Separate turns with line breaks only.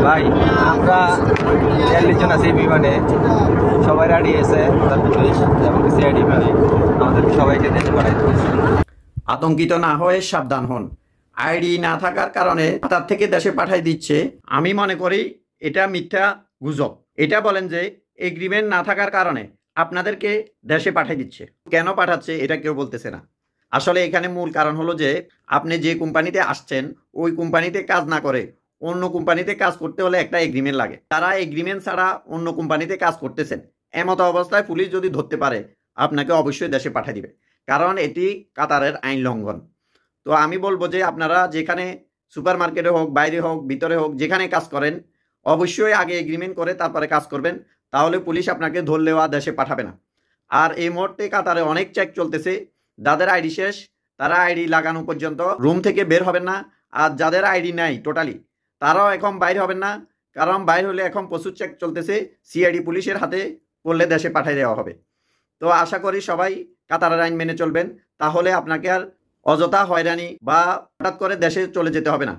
ভাই আমরা ৪০ জন আছি বিমানে, সবাই রেডি আছে এবং সিআইডি ভাই আমাদেরকে সবাইকে দেশে পাঠাই দিয়েছে।
আতঙ্কিত না হয়ে সাবধান হন। আইডি না থাকার কারণে তার থেকে দেশে পাঠাই দিচ্ছে, আমি মনে করি এটা মিথ্যা গুজব। এটা বলেন যে এগ্রিমেন্ট না থাকার কারণে আপনাদেরকে দেশে পাঠাই দিচ্ছে। কেন পাঠাচ্ছে এটা কেউ বলতেছে না। আসলে এখানে মূল কারণ হলো যে আপনি যে কোম্পানিতে আসছেন ওই কোম্পানিতে কাজ না করে অন্য কোম্পানিতে কাজ করতে হলে একটা এগ্রিমেন্ট লাগে। তারা এগ্রিমেন্ট ছাড়া অন্য কোম্পানিতে কাজ করতেছেন, এমত অবস্থায় পুলিশ যদি ধরতে পারে আপনাকে অবশ্যই দেশে পাঠিয়ে দিবে, কারণ এটি কাতারের আইন লঙ্ঘন। তো আমি বলবো যে আপনারা যেখানে সুপার মার্কেটে হোক, বাইরে হোক, ভিতরে হোক, যেখানে কাজ করেন অবশ্যই আগে এগ্রিমেন্ট করে তারপরে কাজ করবেন, তাহলে পুলিশ আপনাকে ধরলেও আর দেশে পাঠাবে না। আর এই মুহূর্তে কাতারে অনেক চেক চলতেছে, যাদের আইডি শেষ তারা আইডি লাগানো পর্যন্ত রুম থেকে বের হবেন না, আর যাদের আইডি নাই টোটালি তারাও এখন বাইরে হবেন না, কারণ বাইরে হলে এখন প্রচুর চেক চলতেছে, সিআইডি পুলিশের হাতে পড়লে দেশে পাঠিয়ে দেওয়া হবে। তো আশা করি সবাই কাতারের আইন মেনে চলবেন, তাহলে আপনাকে আর অযথা হয়রানি বা হঠাৎ করে দেশে চলে যেতে হবে না।